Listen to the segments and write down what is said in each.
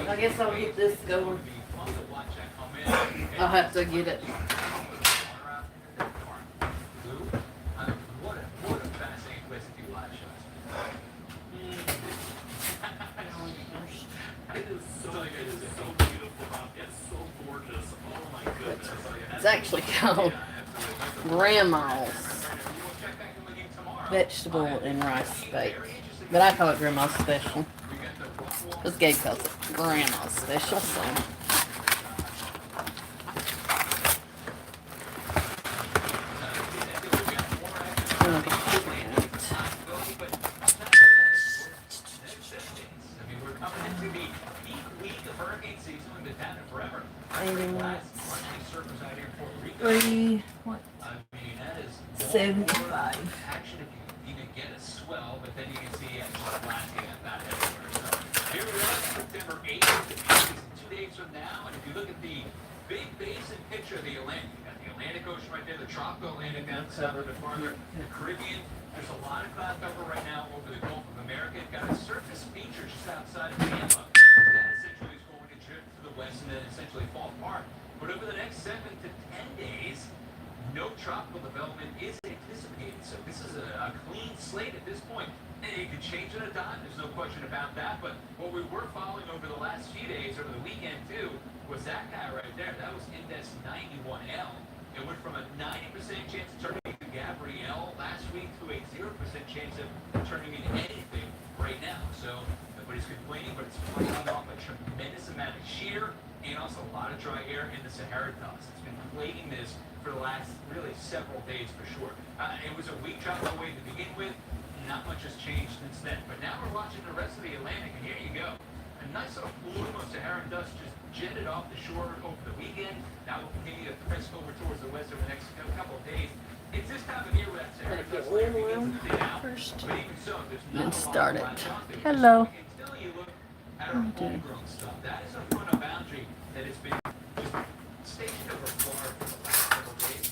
I guess I'll get this going. I'll have to get it. It's actually called Grandma's Vegetable and Rice Bake. But I call it Grandma's Special. Because Gabe calls it Grandma's Special, so. Three, what? 75. Here we are, September 8th, 2 days from now, and if you look at the big basin picture of the Atlantic, you got the Atlantic Ocean right there, the tropical Atlantic down south, a bit farther, the Caribbean. There's a lot of cloud cover right now over the Gulf of America. Got a surface feature just outside of Tampa. That essentially is going to drift to the west and then essentially fall apart. But over the next 7 to 10 days, no tropical development is anticipated. So this is a clean slate at this point. It could change at a dime, there's no question about that. But what we were following over the last few days, over the weekend too, was that guy right there. That was index 91L. It went from a 90% chance of turning into Gabrielle last week to a 0% chance of turning into anything right now. So nobody's complaining, but it's fighting off a tremendous amount of shear and also a lot of dry air in the Sahara dust. It's been plaguing this for the last really several days for sure. It was a weak tropical wave to begin with. Not much has changed since then. But now we're watching the rest of the Atlantic, and here you go. A nice little plume of Saharan dust just jetted off the shore over the weekend. Now we'll continue to press over towards the west over the next couple of days. It's this time of year where that Saharan dust layer begins to thin out. But even so, there's not a lot of latch on to it. Hello. Until you look at our homegrown stuff. That is a frontal boundary that has been just stationed over Florida for the last several days.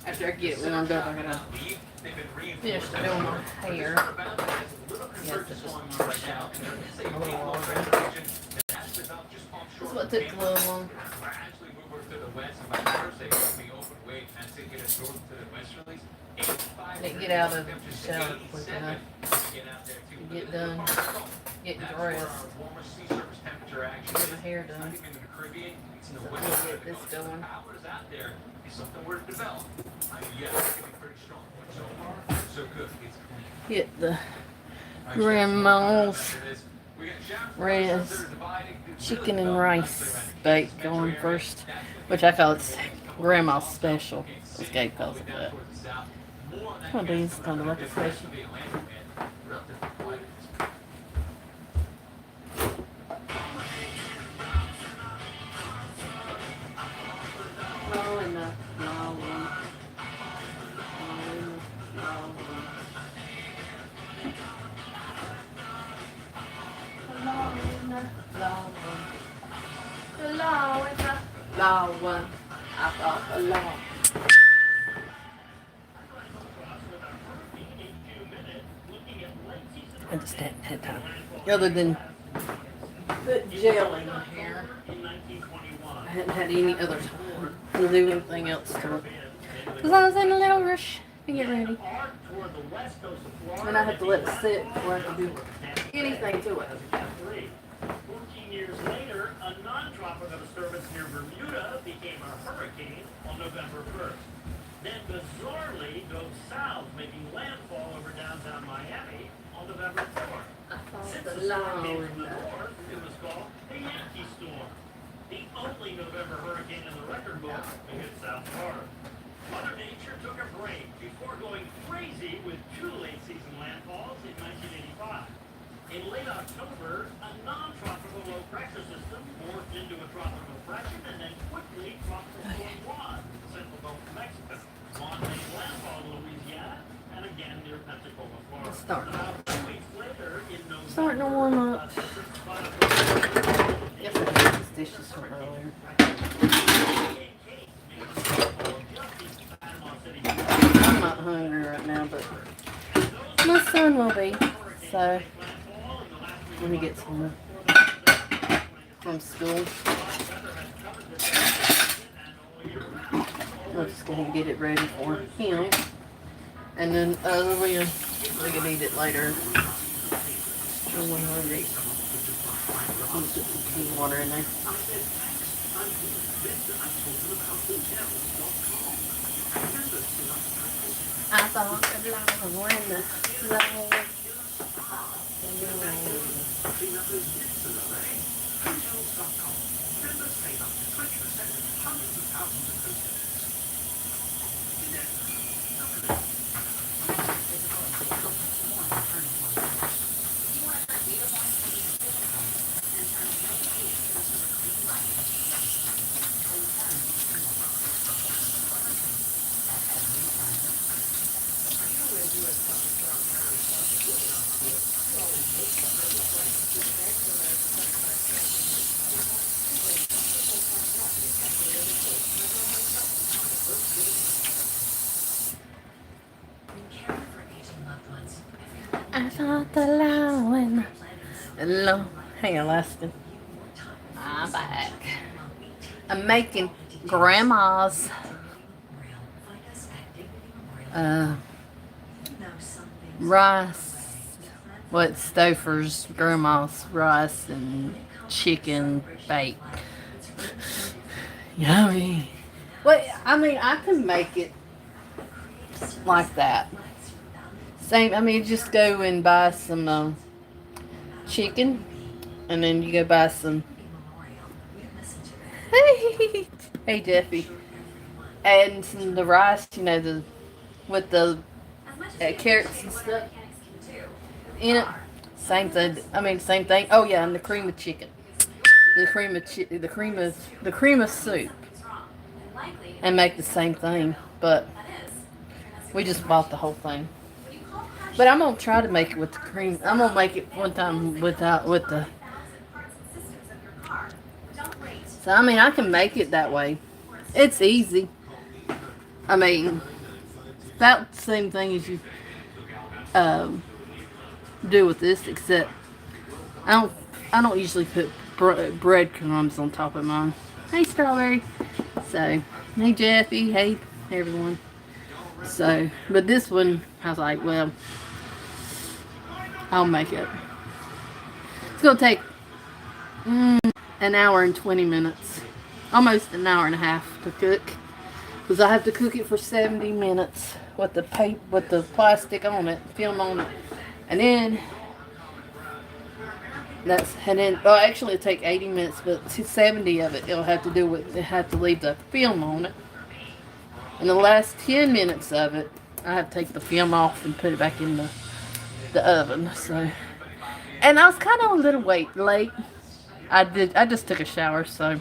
After I get warmed up, I'm going to finish doing my hair. Yes, it's just a little longer. This is what took a little long. Didn't get out of the shower quick enough to get done, getting dressed, get my hair done. So I'm going to get this going. Get the Grandma's chicken and rice bake going first, which I call it Grandma's Special. This Gabe calls it that. I'll do this kind of like a special. I thought a law. I just hadn't had time. Other than put gel in my hair, I hadn't had any other time to do anything else to it. Because I was in a little rush to get ready. And I had to let it sit before I could do anything to it. 14 years later, a non-tropical disturbance near Bermuda became a hurricane on November 1st. Then bizarrely drove south, making landfall over downtown Miami on November 4th. Since the storm came from the north, it was called the Yankee Storm, the only November hurricane in the record book to hit South Florida. Mother Nature took a break before going crazy with 2 late-season landfalls in 1985. In late October, a non-tropical low-pressure system morphed into a tropical depression and then quickly tropical storm Juan in the central Gulf of Mexico. Juan made landfall in Louisiana and again near Pensacola, Florida. About 2 weeks later, in November, Starting to warm up. Yes, I did this dishes from earlier. I'm not hungry right now, but my son will be. So when he gets home from school, we're just gonna get it ready for him, and then we can eat it later. I'm hungry. I'm gonna put some tea water in there. I thought the lion were in the lion. I thought the lion. Hello. Hang on, Laston. I'm back. I'm making grandma's rice. What Stouffer's grandma's rice and chicken baked. Yummy. Well, I mean, I can make it like that. Same. I mean, just go and buy some chicken, and then you go buy some. Hey, Jeffy, and some of the rice. You know, with the carrots and stuff in it. Same thing. I mean, same thing. Oh yeah, and the cream of chicken, the cream of soup, and make the same thing. But we just bought the whole thing. But I'm gonna try to make it with the cream. I'm gonna make it one time with the. So I mean, I can make it that way. It's easy. I mean, about the same thing as you do with this, except I don't usually put breadcrumbs on top of mine. Hey, Strawberry. So, hey, Jeffy. Hey, everyone. So, but this one, I was like, well, I'll make it. It's gonna take an hour and 20 minutes, almost an hour and a half to cook, because I have to cook it for 70 minutes with the plastic on it, film on it, and then well, actually it'll take 80 minutes, but 70 of it it'll have to do with leave the film on it, and the last 10 minutes of it I have to take the film off and put it back in the oven. So, and I was kind of a little late. I just took a shower, so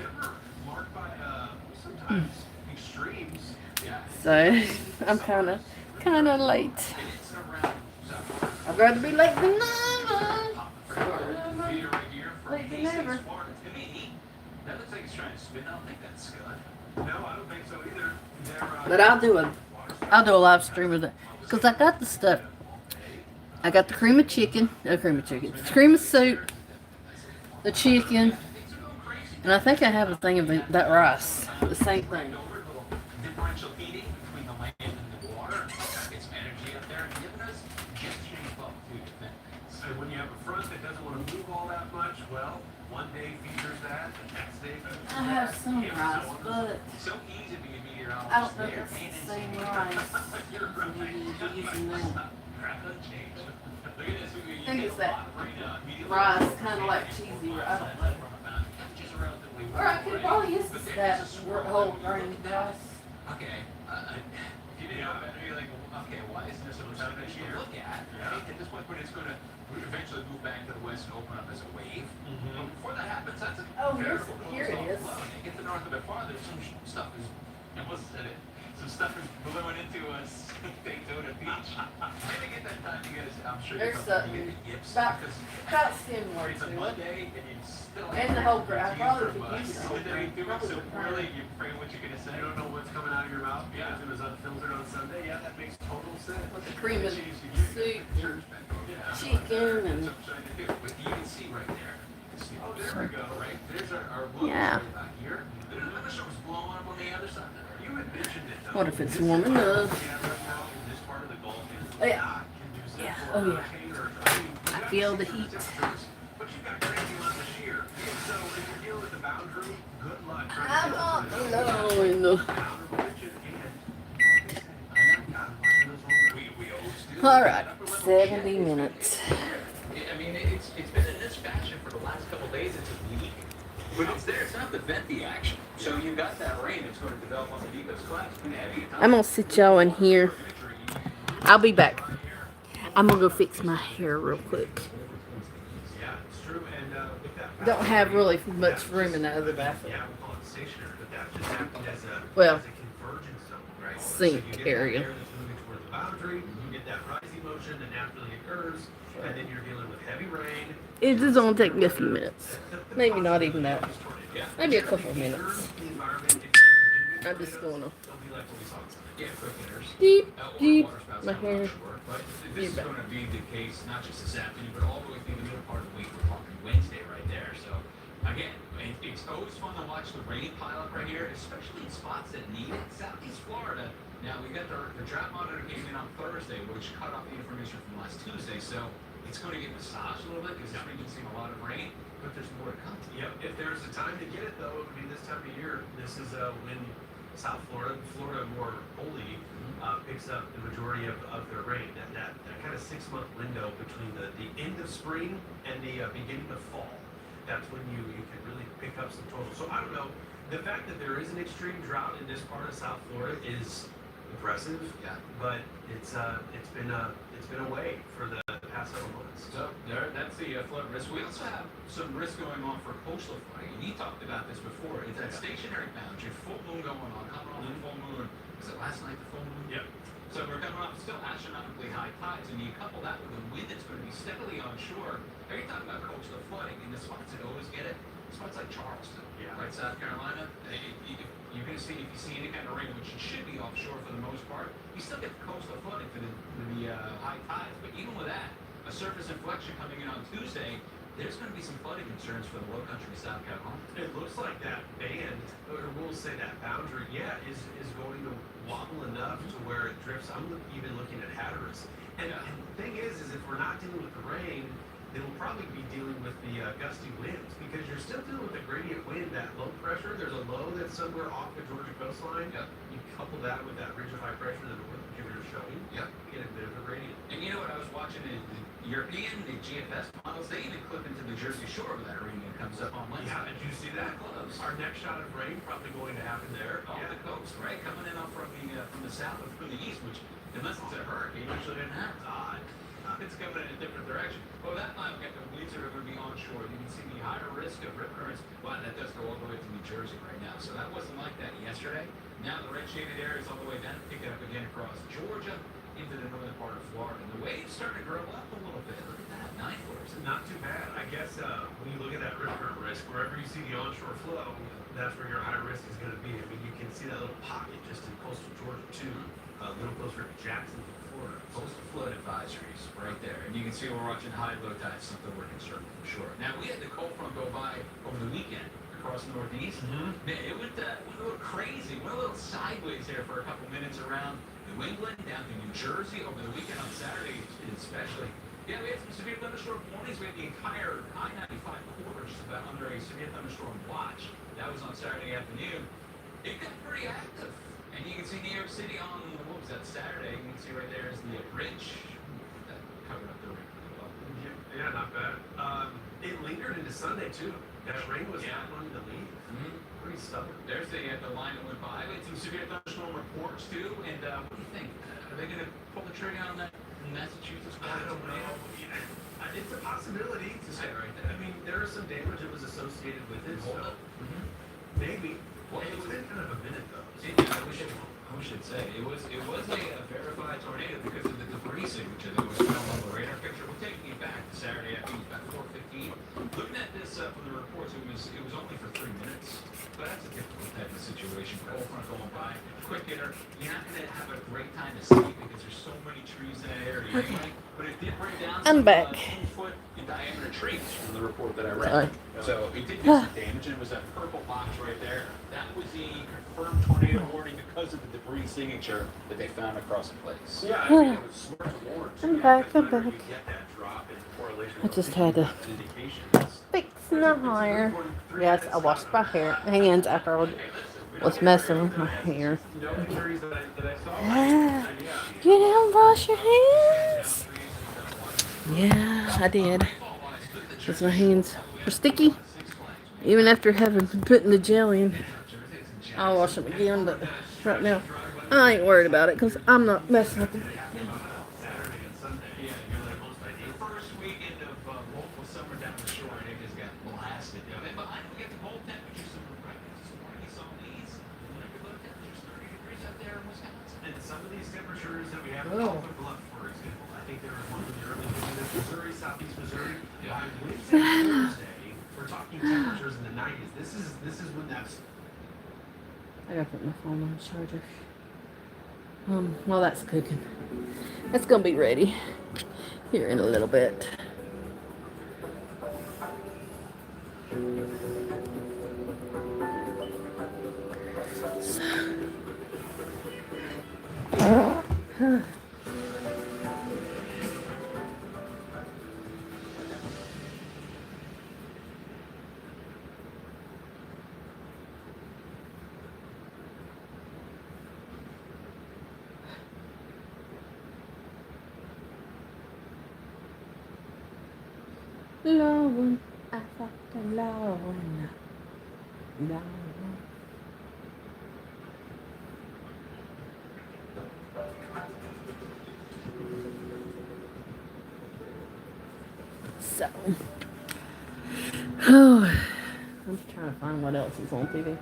I'm kind of late. I'd rather be late than never. Late than never. But I'll do a live stream of that, because I got the stuff. I got the cream of soup, the chicken, and I think I have a thing of that rice. The same thing. So when you have a front that doesn't want to move all that much, well, one day features that, the next day features I have some rice, but so easy to be a meteorologist. I don't know if it's the same rice. I think it's that rice, kind of like cheesy rice. Or I could probably use that whole grain rice. Okay. If you didn't know about it, you're like, okay, why isn't there something to look at? Right? At this point, when it's going to eventually move back to the west and open up as a wave. But before that happens, that's a Here it is. You get to the north a bit farther, some stuff is, some stuff is blowing into us. Daytona Beach. Maybe get that time you guys, I'm sure There's you get the yips. about similar It's a to it. Monday and you still And the whole grain. I probably could use the whole grain. So really, you pray what you're going to say. You don't know what's coming out of your mouth because it was unfiltered on Sunday. Yeah, that makes total sense. with the cream of soup and chicken and. But you can see right there. Oh, there we go, right? There's our logo Yeah. right back here. The thunderstorm's blowing up on the other side. You had mentioned it, though. What if it's warm enough? This part of the Gulf is Oh, yeah. not conducive Yeah. for Oh, yeah. hurricane or- I feel the heat. But you've got crazy amounts of shear. So if you're dealing with the boundary, good luck. I don't know. All right, 70 minutes. I mean, it's been in this fashion for the last couple of days. It's a week. But it's there. It's not the vent the action. So you've got that rain that's going to develop on the deep coast clouds. I'm gonna sit y'all in here. I'll be back. I'm gonna go fix my hair real quick. Yeah, it's true. And Don't have really much room in the other bathroom. yeah, we call it stationary, but that just happened as a Well, convergence zone, right? sink So you get area. that air that's moving toward the boundary, you get that rising motion that naturally occurs, and then you're dealing with heavy rain. It just gonna take me a few minutes. Maybe not even that. Yeah. Maybe a couple of minutes. The environment, I'm just gonna don't be like what we saw. Yeah, quick hitters. deep, Or deep water spouts my coming hair. offshore. But Be this is back. going to be the case not just this afternoon, but all the way through the middle part of the week. We're talking Wednesday right there. So again, it's always fun to watch the rain pile up right here, especially in spots that need it. Southeast Florida. Now we got the drought monitor came in on Thursday, which cut off the information from last Tuesday. So it's going to get massaged a little bit because this region's seen a lot of rain, but there's more to come. Yep, if there's a time to get it though, I mean this time of year, this is when South Florida, more wholly, picks up the majority of their rain. That kind of 6-month window between the end of spring and the beginning of fall. That's when you can really pick up some total. So I don't know, the fact that there is an extreme drought in this part of South Florida is impressive. Yeah. But it's been a way for the past several months. So that's the flood risk. We also have some risk going on for coastal flooding. And you talked about this before. It's that stationary boundary, full moon going on, coming off the full moon. Was it last night, the full moon? Yep. So we're coming off still astronomically high tides, and you couple that with the wind that's going to be steadily onshore. Now you're talking about coastal flooding in the spots that always get it. Spots like Charleston, Yeah. right, South Carolina. You're going to see, if you see any kind of rain, which it should be offshore for the most part, you still get the coastal flooding for the high tides. But even with that, a surface inflection coming in on Tuesday, there's going to be some flooding concerns for the low country of South Carolina. It looks like that band, or we'll say that boundary, is going to wobble enough to where it drifts. I'm even looking at Hatteras. And the thing is if we're not dealing with the rain, then we'll probably be dealing with the gusty winds because you're still dealing with the gradient wind, that low pressure. There's a low that's somewhere off the Georgia coastline. Yep. You couple that with that ridge of high pressure that the north Jupiter is showing. Yep. You get a bit of a gradient. And you know what I was watching the European, the GFS models, they even clip into the Jersey Shore where that rain comes up on Wednesday. Yeah, did you see that? Close. Our next shot of rain probably going to happen there. Off the coast, right? Coming in off from the south and from the east, which unless it's a hurricane, usually didn't happen. Odd. It's coming in a different direction. Well, that time, the winds are going to be onshore. You can see the higher risk of rip currents. Well, that does go all the way to New Jersey right now. So that wasn't like that yesterday. Now the red shaded area is all the way down, picking up again across Georgia into the northern part of Florida. And the waves starting to grow up a little bit. Look at that, 9 footers. Not too bad. I guess when you look at that rip current risk, wherever you see the onshore flow, that's where your high risk is going to be. I mean, you can see that little pocket just in coastal Georgia too, a little closer to Jacksonville, Florida. Coastal flood advisories right there. And you can see we're watching high low tide, something we're concerned with for sure. Now, we had the cold front go by over the weekend across the Northeast. Man, it went a little crazy, went a little sideways there for a couple minutes around New England, down to New Jersey over the weekend on Saturday especially. Yeah, we had some severe thunderstorm warnings. We had the entire I-95 corridor just about under a severe thunderstorm watch. That was on Saturday afternoon. It got pretty active. And you can see New York City on, what was that, Saturday? You can see right there is the bridge. That covered up the rain pretty well. Yeah, not bad. It lingered into Sunday too. That rain was not wanting to leave. Pretty stubborn. There's the line that went by. We had some severe thunderstorm reports too. And what do you think? Are they going to pull the trigger on that Massachusetts? I don't know. It's a possibility to say right there. I mean, there is some damage that was associated with it, so maybe. Well, it's been kind of a minute though. Yeah, we should say it was a verified tornado because of the debris signature that was found on the radar picture. We're taking it back to Saturday. I think it was about 4:15. Looking at this from the reports, it was only for 3 minutes. But that's a difficult type of situation. Cold front going by, quick hitter. You're not going to have a great time to sleep because there's so many Okay. But it did bring down I'm some back. 2-foot in diameter trees from the report that I read. Sorry. So it did do some damage, and it was that purple box right there. That was the confirmed tornado warning because of the debris signature that they found across the place. Yeah, I mean, it was smart to warn. I'm back. Because I'm whenever back. you get that drop in correlation I with just thinking had to about an indication, it's- fix my hair. Yes, I washed my hands after I was messing with my hair. No injuries that I saw. Ah, you didn't wash your hands? Yeah, I did. Because my hands were sticky. Even after having been putting the gel in. I'll wash them again, but right now I ain't worried about it because I'm not messing with them. Saturday and Sunday. Yeah, you're like most ideal. First weekend of local summer down the shore, and it just got blasted. But I know we got the cold temperatures some records this morning. You saw these. Low temperatures 30 degrees up there in Wisconsin. And some of these temperatures that we have in Oh. Alpha Bluff, for example, I think there was one in the early days of Missouri, southeast Missouri. By Wednesday, Thursday, we're talking temperatures in the 90s. This is when that's. I gotta put my phone on the charger. While that's cooking. It's gonna be ready here in a little bit. Alone, I thought alone. No. So, I'm trying to find what else is on TV.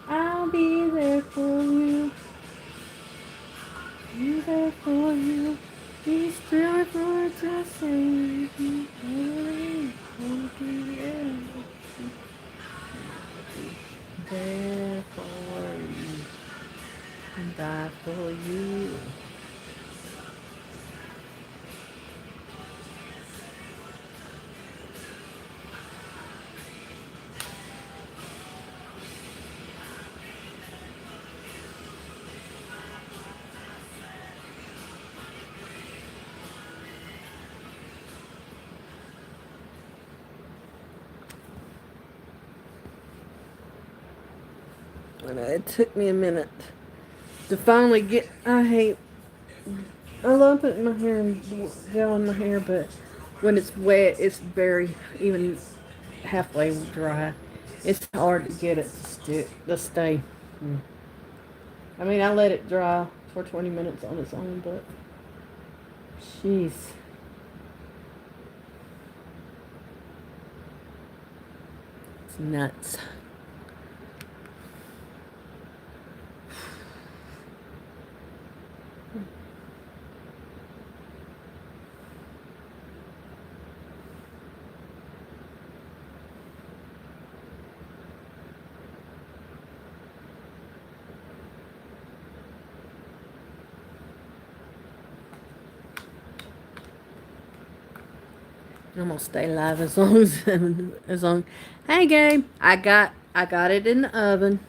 I'll be there for you. Be there for you. Be still for to save you. I'll be there for you. And die for you. And it took me a minute to finally get. I love putting my hair and gel in my hair, but when it's wet, it's very even halfway dry. It's hard to get it to stay. I mean, I let it dry for 20 minutes on its own, but jeez. It's nuts. I'm gonna stay live as long as long. Hey, Gabe, I got it in the oven.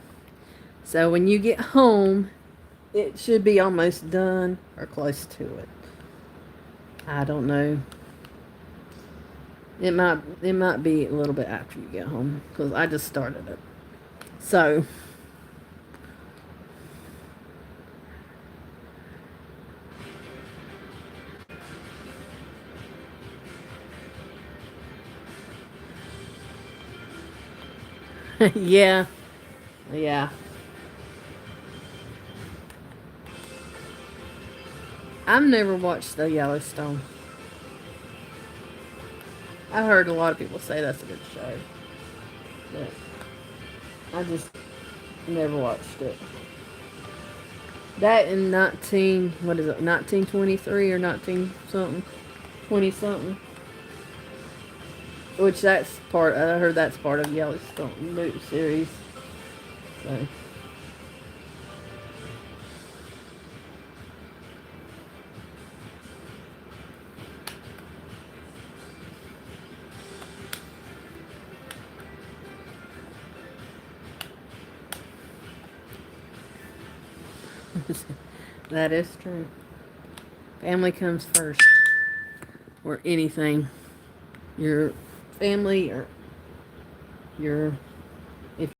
So when you get home, it should be almost done or close to it. I don't know. It might be a little bit after you get home because I just started it. So. Yeah. I've never watched the Yellowstone. I heard a lot of people say that's a good show. But I just never watched it. That in 1923 or 19 something, 20 something. Which that's part, I heard that's part of Yellowstone new series. So. That is true. Family comes first. Or anything. Your family or your if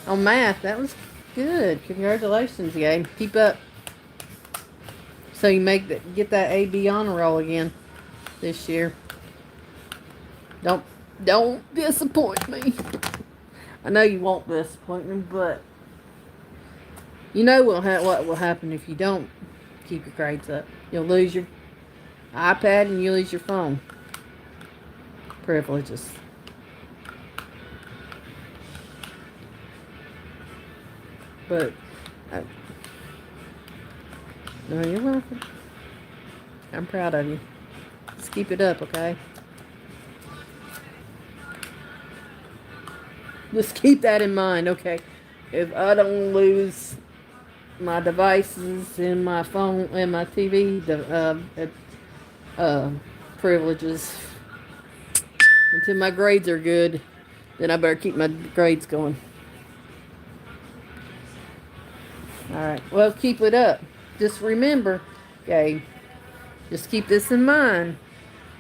on math, that was good. Congratulations, Gabe. Keep up. So you get that AB honor roll again this year. Don't disappoint me. I know you won't disappoint me, but you know what will happen if you don't keep your grades up. You'll lose your iPad and you lose your phone privileges. But no, you're welcome. I'm proud of you. Just keep it up, okay? Just keep that in mind, okay? If I don't lose my devices and my phone and my TV uh, privileges until my grades are good, then I better keep my grades going. All right. Well, keep it up. Just remember, okay. Just keep this in mind,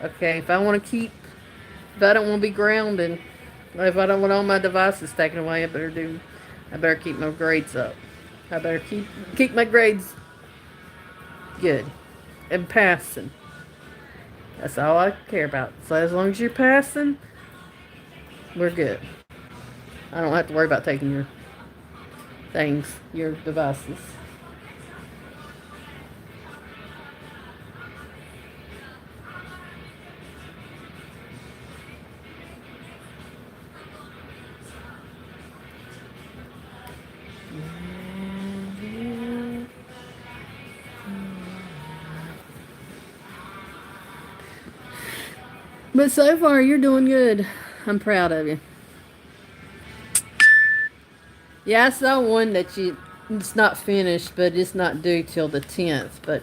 okay. If I don't want to be grounded, if I don't want all my devices taken away, I better keep my grades up. I better keep my grades good and passing. That's all I care about. So as long as you're passing, we're good. I don't have to worry about taking your things, your devices. But so far, you're doing good. I'm proud of you. Yeah, I saw one that it's not finished, but it's not due till the 10th. But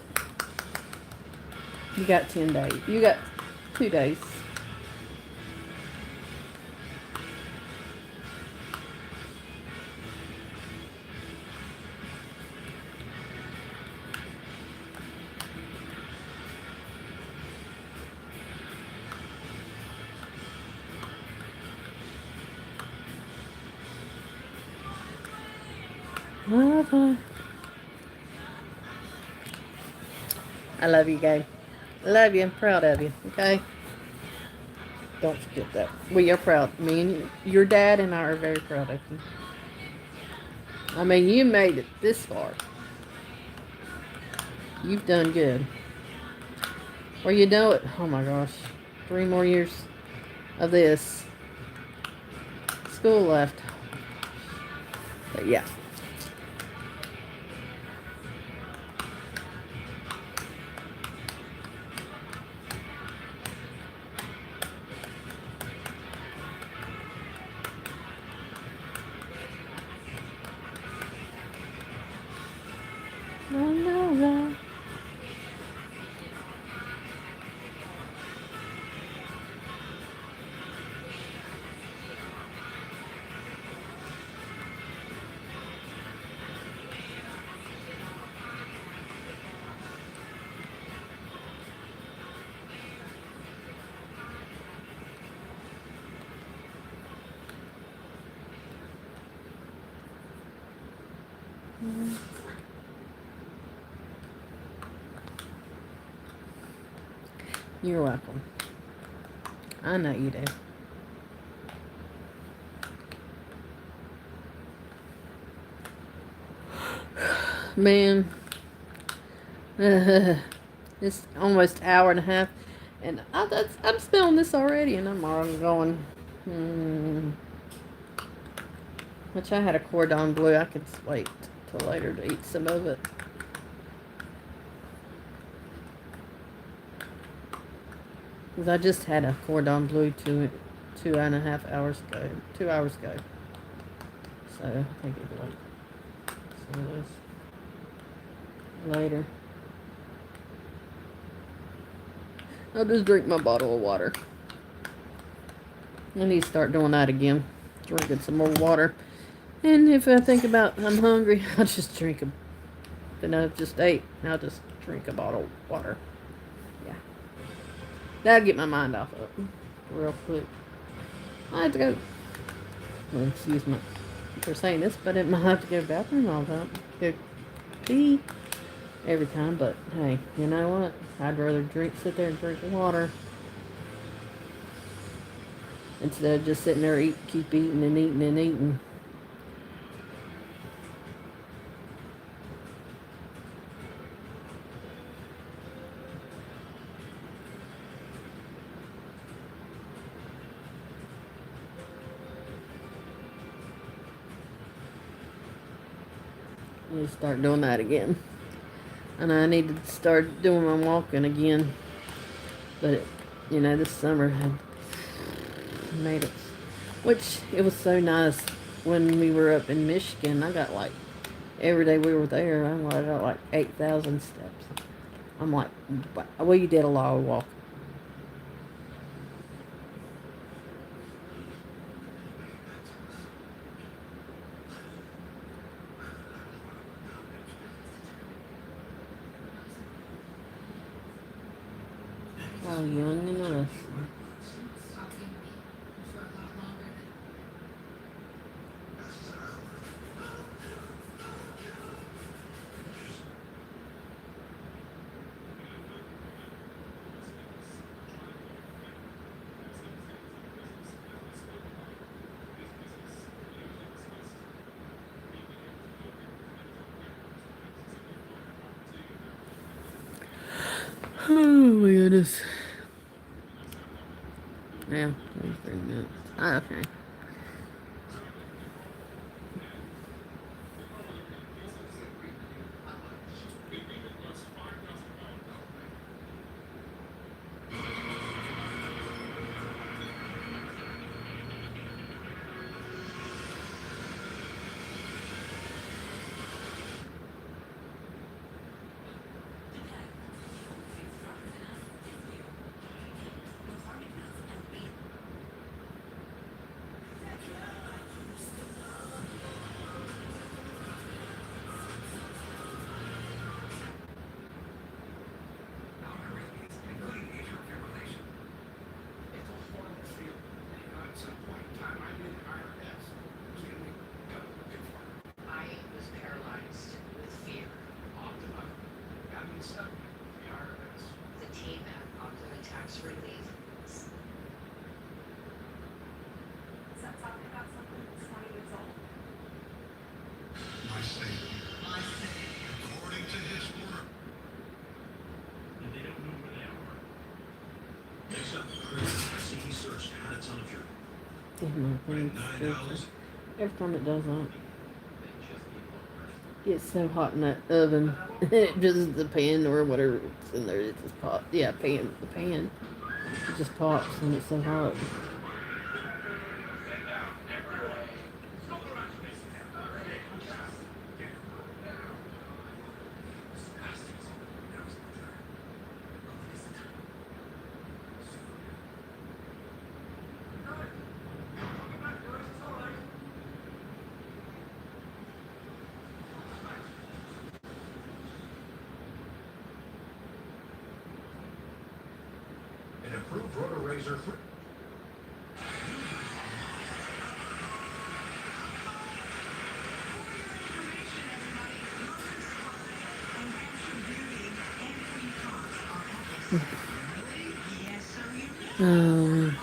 you got 10 days. You got 2 days. I love you, guys. I love you. I'm proud of you. Okay. Don't forget that. We are proud. Me and your dad and I are very proud of you. I mean, you made it this far. You've done good. Well, you know it. Oh my gosh. 3 more years of this. School left. But yeah. No. You're welcome. I know you do. Man, it's almost an hour and a half, and I'm smelling this already, and I'm already going. Which I had a cordon bleu. I could wait till later to eat some of it. Because I just had a cordon bleu 2.5 hours ago. 2 hours ago. So I think it'll wait some of this later. I'll just drink my bottle of water. I need to start doing that again. Drinking some more water. And if I think about I'm hungry, I'll just drink a. Then I've just ate. I'll just drink a bottle of water. Yeah. That'll get my mind off of it real quick. I have to go. Well, excuse me for saying this, but I might have to go to the bathroom all the time. Go pee every time, but hey, you know what? I'd rather sit there and drink water instead of just sitting there keep eating and eating and eating. I need to start doing that again. And I need to start doing my walking again. But, this summer had made it Which it was so nice when we were up in Michigan. I got like every day we were there. I got like 8,000 steps. I'm like, well, you did a lot of walking. Oh, young and us. Oh my goodness. Yeah, 23 minutes. Oh, okay. Damn, my thing's filter. Every time it does that, it's so hot in that oven. It just the pan or whatever it's in there, it just pops. Yeah, the pan. It just pops and it's so hot. An improved rotor razor. Um,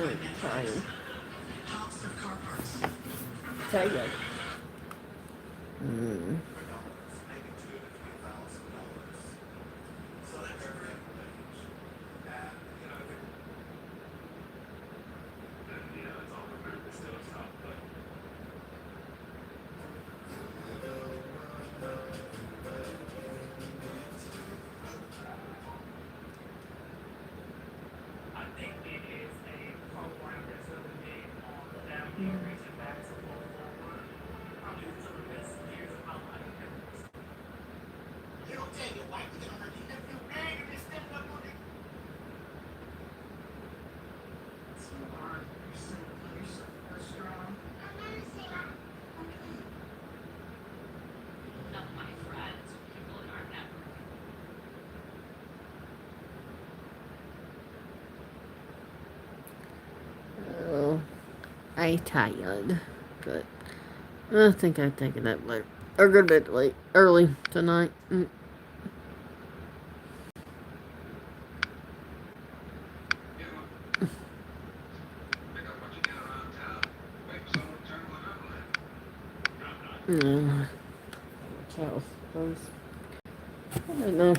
I'm trying. Tired. Mm. I think it is a program that's really big on the family and reaching back to full forward. Probably some of the best years of my life. You don't tell your wife to get on her knees. If you mad and you stepping up on it. Too hard. You're so strong. Not my friends, people in our network. Oh, I tired, but I think I'd take it up later. Or go to bed late, early tonight. Yeah. Charles, suppose. I don't know.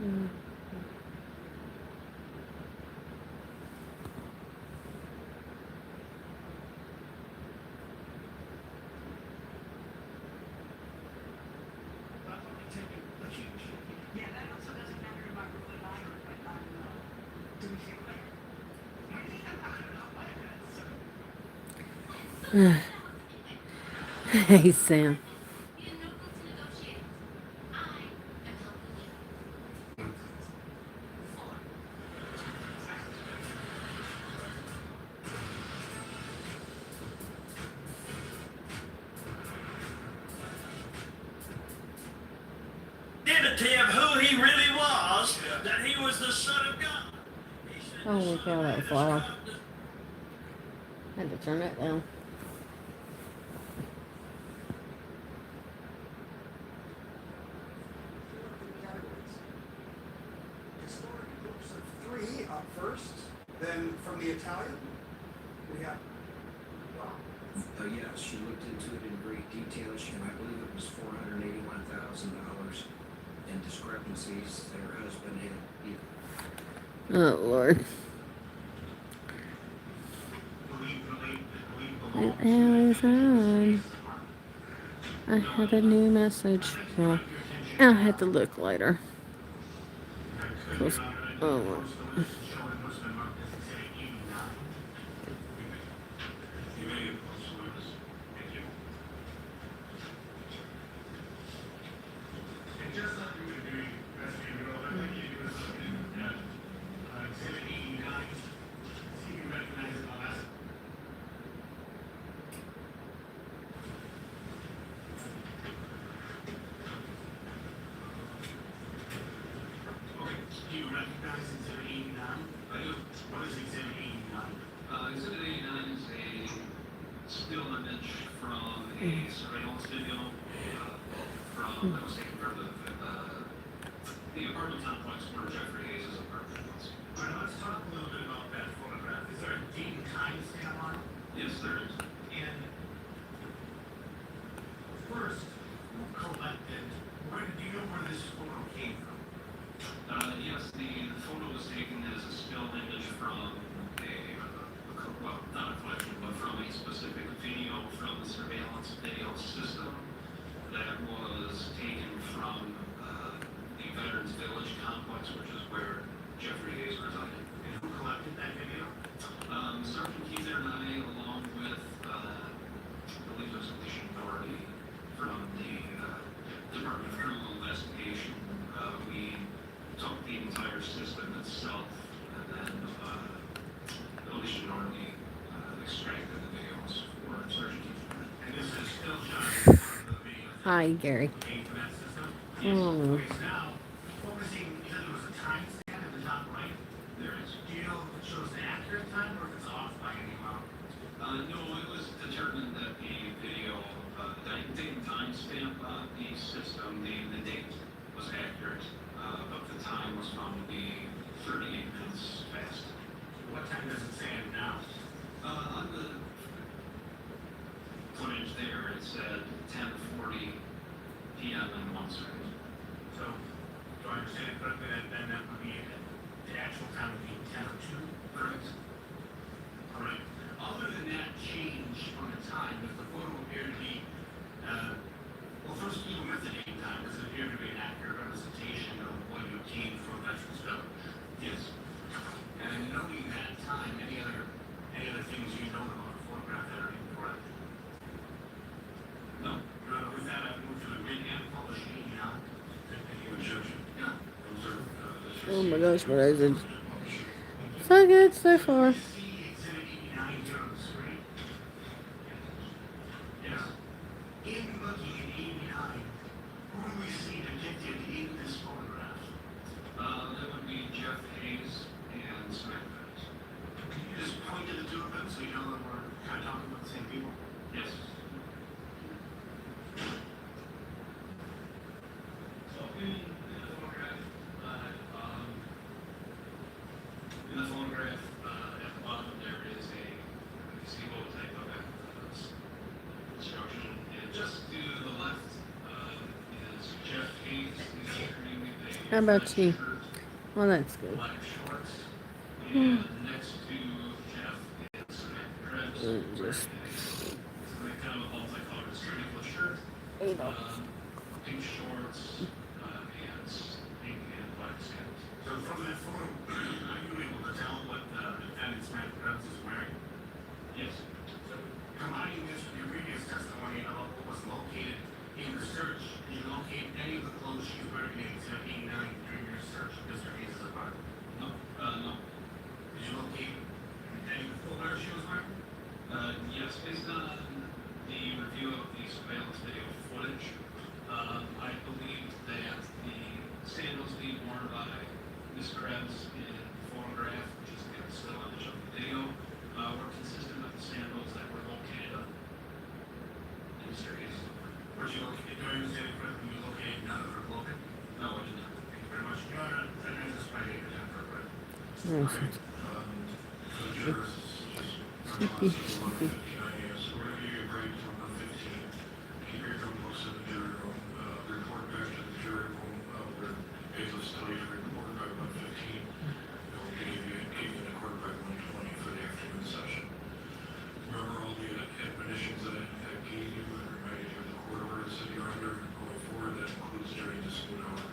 Mm. Yeah, that also doesn't matter about really either, but do we feel better? Hey, Sam. You have no clue to negotiate. I am helping you. Four. Definitive who he really was, that he was the Son of God. He said the Holy Son cow, that was is loud. God. I had to turn that down. Categories. Historic groups of 3 up first. Then from the Italian, we have. Wow. Yeah, she looked into it in great detail. I believe it was $481,000 in discrepancies that her husband had. Oh, Lord. What the hell is on? I had a new message. Well, I'll have to look later. 'Cause- oh, Do you recognize Exhibit 89? I do. What is Exhibit 89? Exhibit 89 is a still image from a surveillance video from that was taken from the apartment complex where Jeffrey Hayes' apartment was. All right, let's talk a little bit about that photograph. Is there a date and time stamp on it? Yes, there is. And first, who collected, do you know where this photo came from? Yes, the photo was taken as a still image from well, not a collection, but from a specific video from the surveillance video system that was taken from the Veterans Village complex, which is where Jeffrey Hayes resided. And who collected that video? Sergeant Keezer and I, along with, I believe it was Alicia Doherty from the Department of Criminal Investigation, we took the entire system itself, and then Alicia Doherty extracted the videos for Sergeant Keezer. And this is still shot in the video. hi, Gary. Came from that system? Oh. Okay, so now, focusing, you said there was a timestamp in the top right. There is. Do you know if it shows an accurate time or if it's off by any amount? No, it was determined that the video, didn't timestamp the system, the date was accurate, but the time was found to be 38 minutes fast. What time does it say it now? On the footage there, it said 10:40 p.m. and 1 second. So, do I understand it correctly that then that would be, the actual time would be 10 or 2? Correct. All right. Other than that change on the time, does the photo appear to be, well, first, even with the date and time, does it appear to be an accurate representation of what you obtained from Veterans Village? Yes. And knowing that time, any other things you know about the photograph that are incorrect? No. With that, I move to admit and publish 89. Any objection? Yeah. Those are, Oh my gosh, what is it? So good so far. See Exhibit 89 here on the screen? Yes. In looking at 89, who do we see depicted in this photograph? That would be Jeff Hayes and Samantha. Can you just point to the two of them so you know that we're kind of talking about the same people? Yes. So in the photograph, at the bottom there is a gazebo type of construction, and just to the left is Jeff Hayes. He's wearing a How about you? shirt Well, that's good. black shorts. And next to Jeff is Krebs. Just It's like kind of a multicolored striped shirt. Ava. Pink shorts, pants, pink and black skins. So from that photo, are you able to tell what defendant Samantha Krebs is wearing? Yes. So combining this with your previous testimony about what was located in the search, did you locate any of the clothes she was wearing in 1989 during your search of Mr. Hayes' apartment? No. No. Did you locate any of the footwear she was wearing? Yes, based on the review of the surveillance video footage, I believe that the sandals being worn by Ms. Krebs in the photograph, which is again still on the video, were consistent with the sandals that were located in Mr. Hayes' apartment. Were you located during the same time you located none of her clothing? No, I did not. Thank you very much. Your Honor, that is this my name, right? Yes. So the jurors, Sleepy. so whenever you agree from the 15, keep your drum books in the jury room, report back to the jury room, where Bailiffs tell you to report by 1:15. They'll give you a quarter by 1:20 for the afternoon session. Remember all the admonitions that I gave you and reminded you of the court orders that you're under going forward. That includes during the school hour.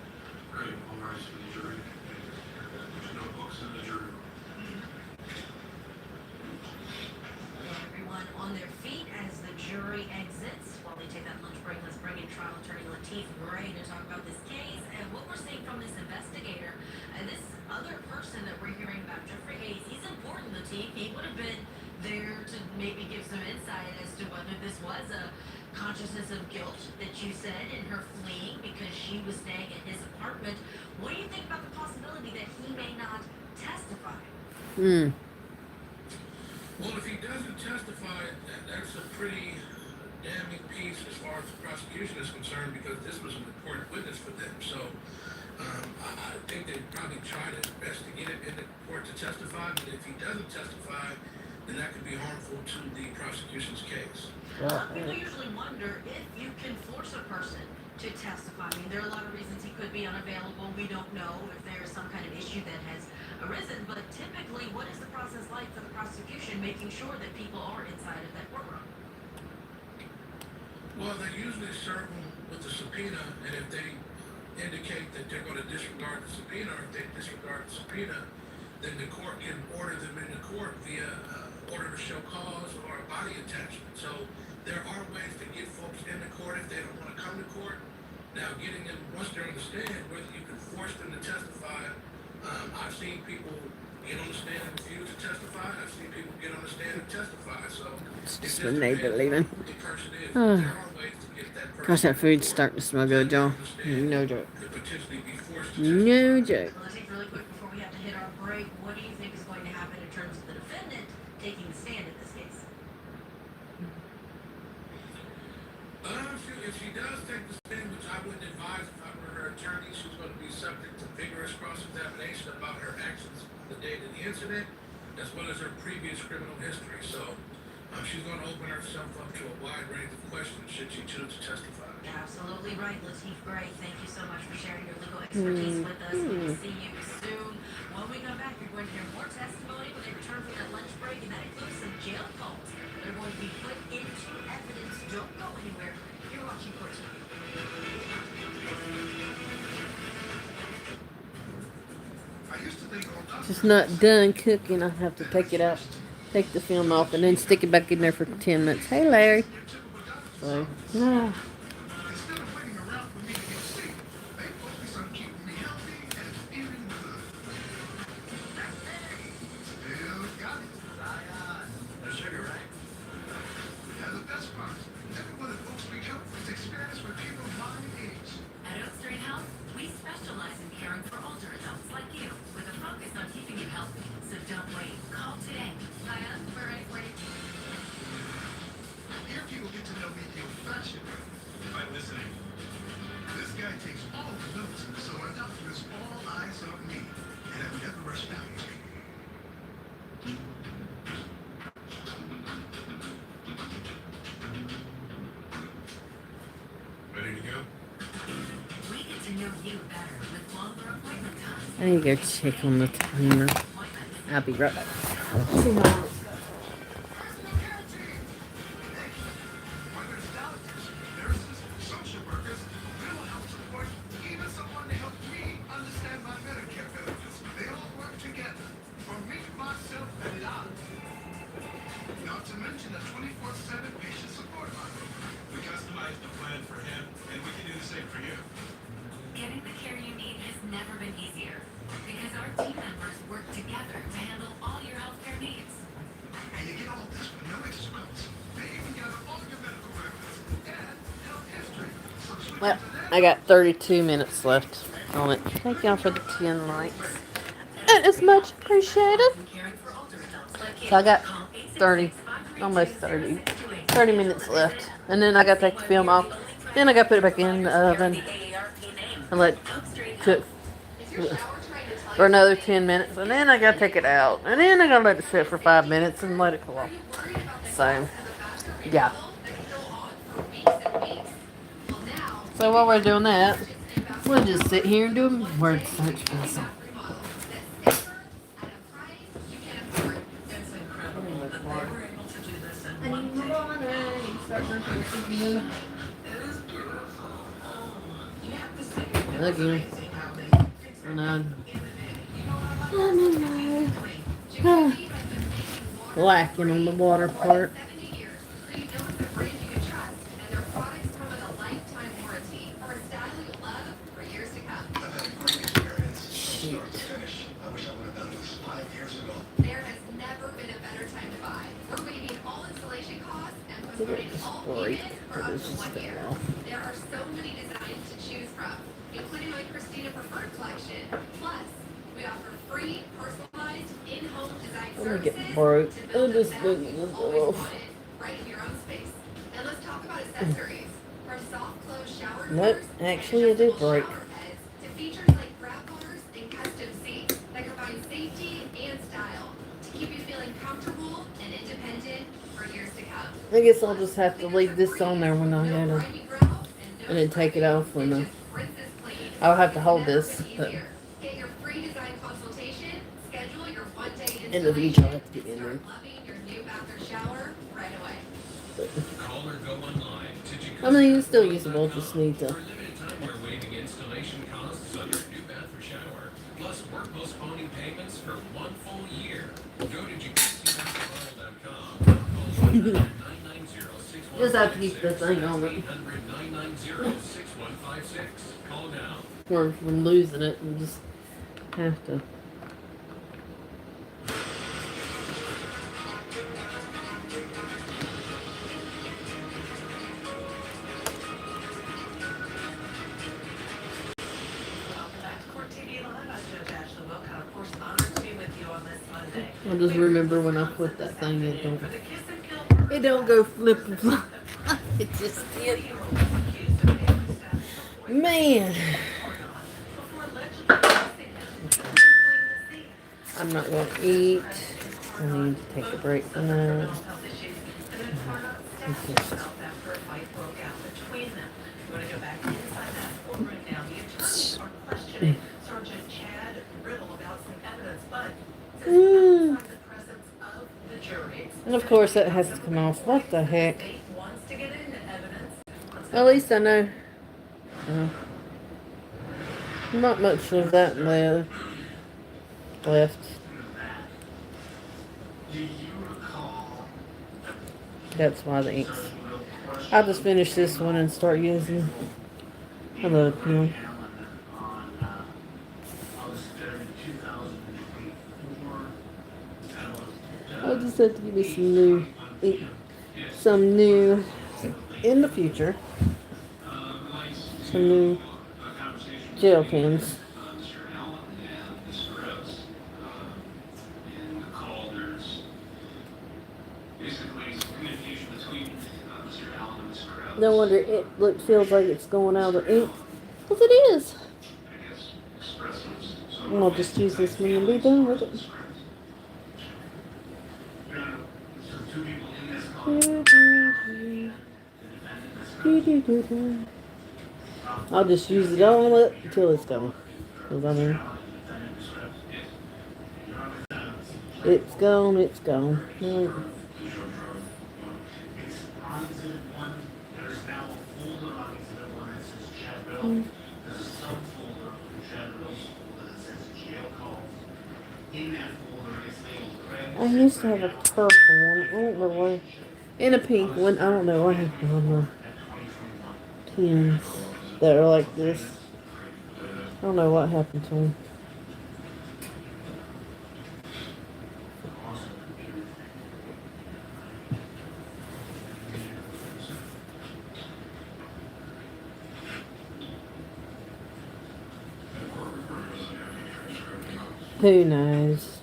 Okay, all rise for the jury. There's no books in the jury room. Everyone on their feet as the jury exits. While they take that lunch break, let's bring in trial attorney Lateef Gray to talk about this case and what we're seeing from this investigator. And this other person that we're hearing about, Jeffrey Hayes, he's important, Lateef. He would have been there to maybe give some insight as to whether this was a consciousness of guilt that you said in her fleeing because she was staying at his apartment. What do you think about the possibility that he may not testify? Well, if he doesn't testify, that's a pretty damning piece as far as the prosecution is concerned because this was an important witness for them. So I think they probably try their best to get him in the court to testify, but if he doesn't testify, then that could be harmful to the prosecution's case. People usually wonder if you can force a person to testify. I mean, there are a lot of reasons he could be unavailable. We don't know if there's some kind of issue that has arisen, but typically, what is the process like for the prosecution making sure that people are inside of that courtroom? Well, they usually serve them with a subpoena, and if they indicate that they're going to disregard the subpoena, or if they disregard the subpoena, then the court can order them in the court via order to show cause or a body attachment. So there are ways to get folks in the court if they don't want to come to court. Now, getting them, once they're on the stand, whether you can force them to testify, I've seen people get on the stand and refuse to testify. I've seen people get on the stand and testify. So It's it just just when they depends believe in. who the person is. Oh. There are ways to get that person. Gosh, that food's starting to smell good, Joe. No joke. Could potentially be forced to No testify. joke. Well, I think really quick before we have to hit our break, what do you think is going to happen in terms of the defendant taking the stand in this case? If she does take the stand, which I wouldn't advise if I were her attorney, she's going to be subject to vigorous cross-examination about her actions on the date of the incident, as well as her previous criminal history. So she's going to open herself up to a wide range of questions should she choose to testify. Absolutely right, Lateef Gray. Thank you so much for sharing your legal expertise with us. We will see you soon. When we come back, you're going to hear more testimony when they return from that lunch break, and that includes some jail calls that are going to be put into evidence. Don't go anywhere. You're watching Court TV. It's not done cooking. I have to take it out, take the film off, and then stick it back in there for 10 minutes. Hey, Larry. So, no. Instead of waiting around for me to get sick, they focus on keeping me healthy and feeling good. Still got it. No sugar, right? Yeah, the best part, everyone at Oak Street Health is experienced with people my age. At Oak Street Health, we specialize in caring for older adults like you, with a focus on keeping you healthy. So don't wait. Call today. Hi, we're ready for you. Here people get to know me the old-fashioned way. By listening. This guy takes all the notes, so our doctor is all eyes on me, and I've never rushed out. Ready to go? We get to know you better with longer appointment times. I need to go check on the timer. I'll be right back. Whether it's doctors, nurses, social workers, mental health support, even someone to help me understand my Medicare benefits, they all work together for me, myself, and I. Not to mention a 24/7 patient support line. We customized the plan for him, and we can do the same for you. Getting the care you need has never been easier because our team members work together to handle all your healthcare needs. And you get all this with no extra cost. They even gather all your medical records and health history. So switch Well, to that. I got 32 minutes left on it. Thank y'all for the 10 likes. It is much appreciated. Caring for older adults like you. So I got Call 30, almost 30 minutes left. And then I got to take the film off. Then I got to put it back in the oven and let it cook for another 10 minutes. And then I got to take it out. And then I got to let it sit for 5 minutes and let it cool off. So, yeah. So while we're doing that, we'll just sit here and do a word search for some. Looking. Lacking on the water part. Break. This just fell off. There are so many designs to choose from, including my Christina Preferred collection. Plus, we offer free, personalized, in-home design Let me services get broke. to Oh, build this the set thing you is always off. wanted, right in your own space. And let's talk about accessories. From soft close shower Nope, doors actually and it did adjustable break. shower heads to features like grab bars and custom seats that combine safety and style to keep you feeling comfortable and independent for years to come. I guess I'll just have to leave this on there when I go to, and then take it off when I'll have to hold this, but Get your free design consultation, schedule your one-day in the future I'll installation, have to get in there. start loving your new bathroom shower right away. Call or go online to I mean, it's still usable, just need to. For a limited time, we're waiving installation costs on your new bathroom shower. Plus, we're postponing payments for 1 full year. Go to jacuzziworld.com. Just have to keep the thing on it. 800-990-6156. Call now. Or from losing it and just have to. Welcome back to Court TV Live. I'm Judge Ashley Wilcott. Of course, honored to be with you on this Monday. I'll just remember when I flip that thing, it don't. For the kiss and kill murder. It don't go flip and flop. It just did. You were accused of family status for Man, before allegedly arresting him and fleeing the scene. I'm not going to eat. I need to take a break from that. Mental health issues, and then Farnott stabbed himself after a fight broke out between them. You want to go back inside that courtroom now. The attorneys are questioning Sergeant Chad Riddle about some evidence, but says outside the presence of the jury. And of course, that has to come off. What the heck? State wants to get into evidence. At least I know. Not much of that left. That's why the inks. I'll just finish this one and start using another pen. I'll just have to give me some new ink, some new in the future. Some new gel pens. No wonder it feels like it's going out of ink. Because it is. And I'll just use this one and be done with it. I'll just use it all up until it's gone. 'Cause I mean, it's gone, it's gone. Right. I used to have a purple one. I don't know why. And a pink one. I don't know what happened on the pins that are like this. I don't know what happened to them. Who knows?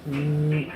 Mm.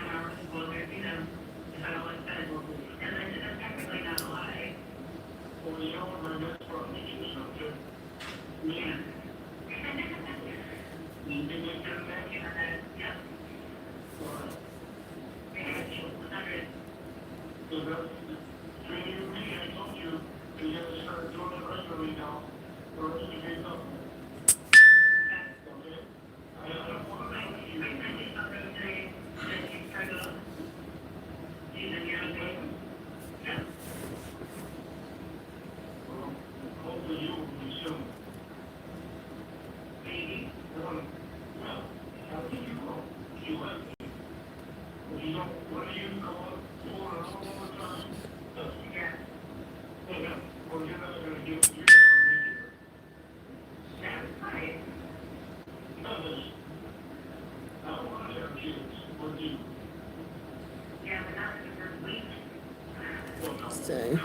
So,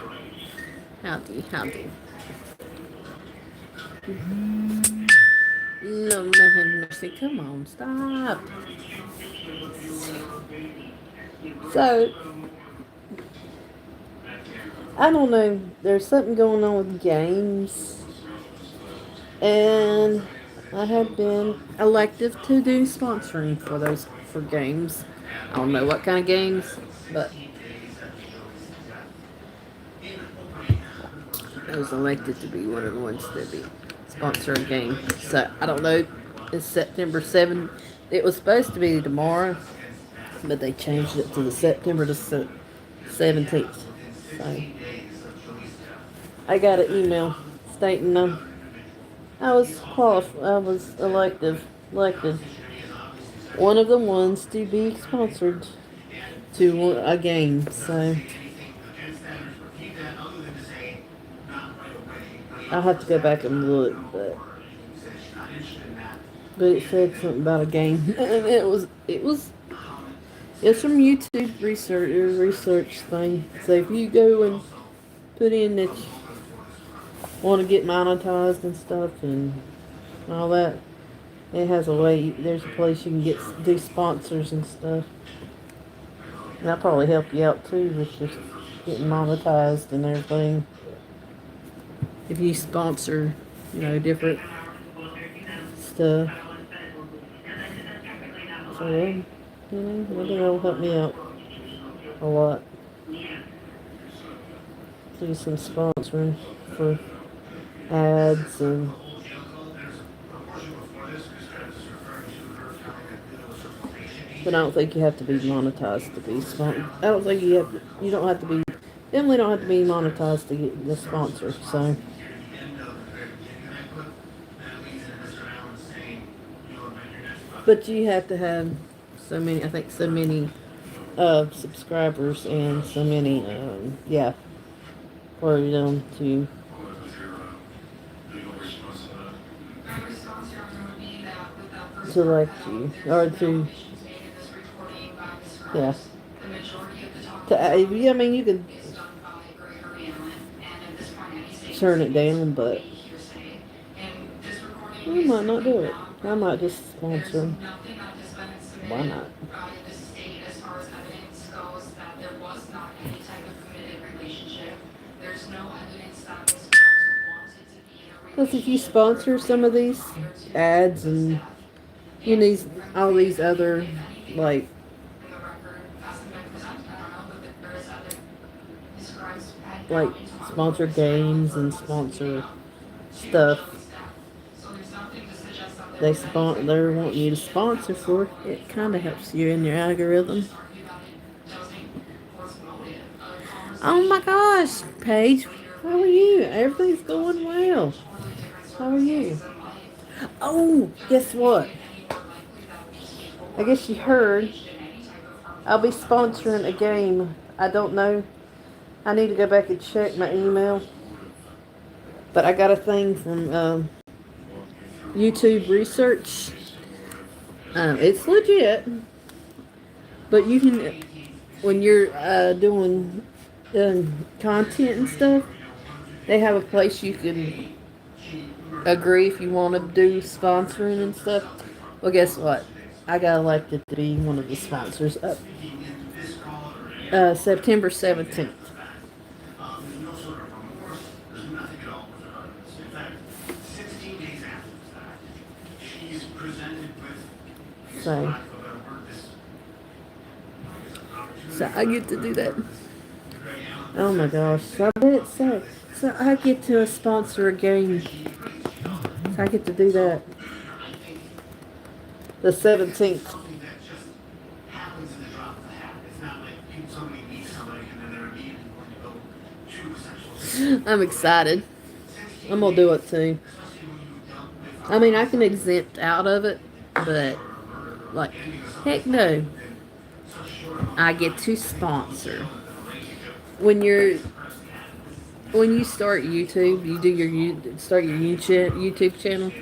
howdy. No, mercy, come on, stop. So, I don't know, there's something going on with games, and I have been elective to do sponsoring for games. I don't know what kind of games, but I was elected to be one of the ones to be sponsor a game. So I don't know. It's September 7th. It was supposed to be tomorrow, but they changed it to the September the 17th. So I got an email stating I was elected one of the ones to be sponsored to a game. So I'll have to go back and look, but it said something about a game, and it's from YouTube research thing. So if you go and put in that you want to get monetized and stuff and all that, it has a way. There's a place you can do sponsors and stuff, and that'll probably help you out too with just getting monetized and everything. If you sponsor, different stuff. So, I think that'll help me out a lot. Do some sponsoring for ads and but I don't think you have to be monetized to be sponsored. I don't think you don't have to be, definitely don't have to be monetized to get the sponsor, so. But you have to have so many subscribers and so many, for them to like you, or yeah. I mean, you can turn it down, but I might not do it. I might just sponsor them. Why not? Because if you sponsor some of these ads and all these other like like sponsor games and sponsor stuff. They're wanting you to sponsor for it. It kind of helps you in your algorithm. Oh my gosh, Paige, how are you? Everything's going well. How are you? Oh, guess what? I guess you heard. I'll be sponsoring a game. I don't know. I need to go back and check my email. But I got a thing from YouTube research. It's legit. But you can, when you're doing content and stuff, they have a place you can agree if you want to do sponsoring and stuff. Well, guess what? I got elected to be one of the sponsors up September 17th. So I get to do that. Oh my gosh. So I bet it's sad. So I get to sponsor a game. So I get to do that. The 17th. I'm excited. I'm gonna do it too. I mean, I can exempt out of it, but like, heck no. I get to sponsor. When you start YouTube, start your YouTube channel,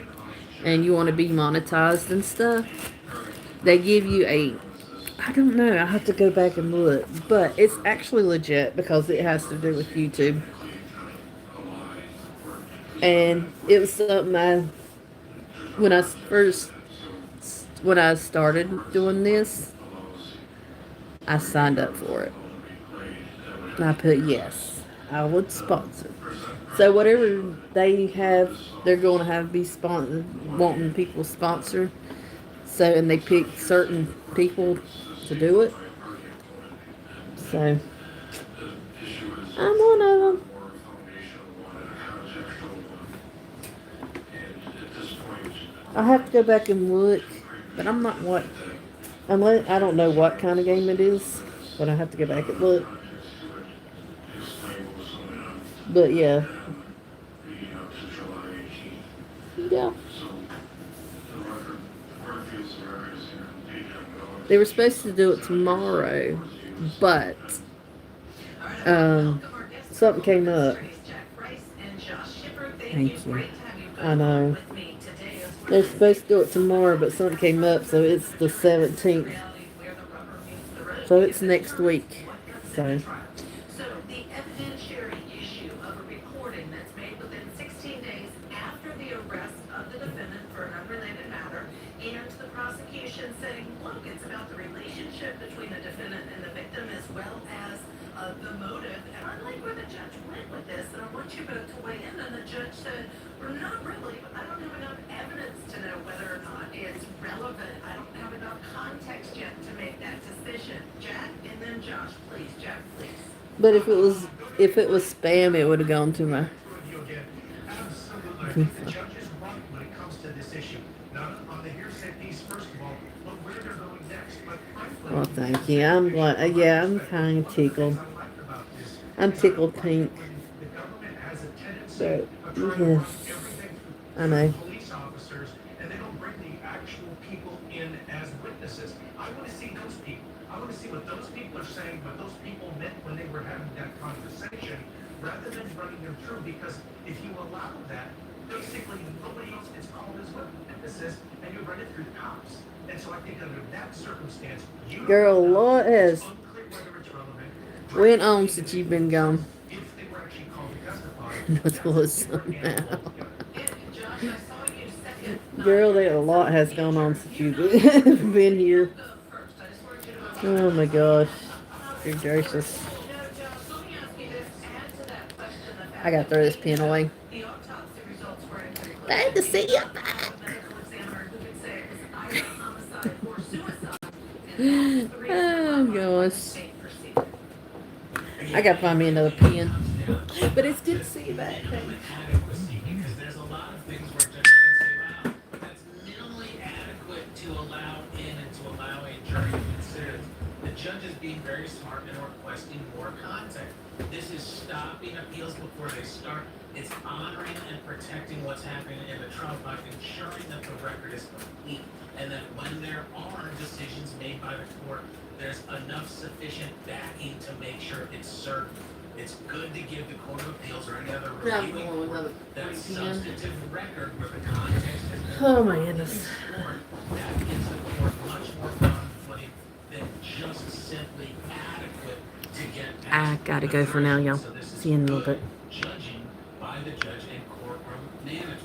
and you want to be monetized and stuff. They give you I don't know. I have to go back and look, but it's actually legit because it has to do with YouTube. And it was something when I started doing this, I signed up for it. And I put yes, I would sponsor. So whatever they have, they're going to have be wanting people to sponsor. So, and they pick certain people to do it. So, I'm one of them. I have to go back and look, but I'm not I don't know what kind of game it is, but I have to go back and look. But yeah. Yeah. They were supposed to do it tomorrow, but something came up. Thank you. I know. They're supposed to do it tomorrow, but something came up, so it's the 17th. So it's next week. So. The evidentiary issue of a recording that's made within 16 days after the arrest of the defendant for an unrelated matter, and the prosecution saying, look, it's about the relationship between the defendant and the victim as well as the motive. And I like where the judge went with this, and I want you both to weigh in. And the judge said, well, not really, but I don't have enough evidence to know whether or not it's relevant. I don't have enough context yet to make that decision. Jack, and then Josh, please. Jack, please. But if it was spam, it would have gone to my. Absolutely. The judge is right when it comes to this issue. Not on the hearsay piece, first of all, but where they're going next. But frankly, Well, thank you. I'm glad. Yeah, I'm kind of tickled. I'm tickled pink. the government has a tendency But of trying to yes, run everything through I know. police officers, and they don't bring the actual people in as witnesses. I want to see those people. I want to see what those people are saying, what those people meant when they were having that conversation, rather than running them through. Because if you allow that, basically nobody else gets called as witnesses, and you run it through the cops. And so I think under that circumstance, Girl, Lord has unclear whether it's relevant. went on since you've been gone. If they were actually called to testify, That was somehow. Josh, I saw you second. Girl, a lot has gone on since you've been here. Oh my gosh. Good gracious. I gotta throw this pen away. Glad to see you back. Oh gosh. I gotta find me another pen. But it's good to see you back. Minimum adequacy, because there's a lot of things where judges can say, wow, that's minimally adequate to allow in and to allow a jury to consider. The judge is being very smart and requesting more context. This is stopping appeals before they start. It's honoring and protecting what's happening in the trial by ensuring that the record is complete, and that when there are decisions made by the court, there's enough sufficient backing to make sure it's certain. It's good to give the Court of Appeals or any other Yeah, I'm reviewing going with court the that 3 p.m. substantive record where the context has been Oh my goodness. explored. That gives the court much more firm footing than just simply adequate to get past I gotta the go for now, y'all. threshold. So this is See you in a little good bit. judging by the judge and courtroom manager.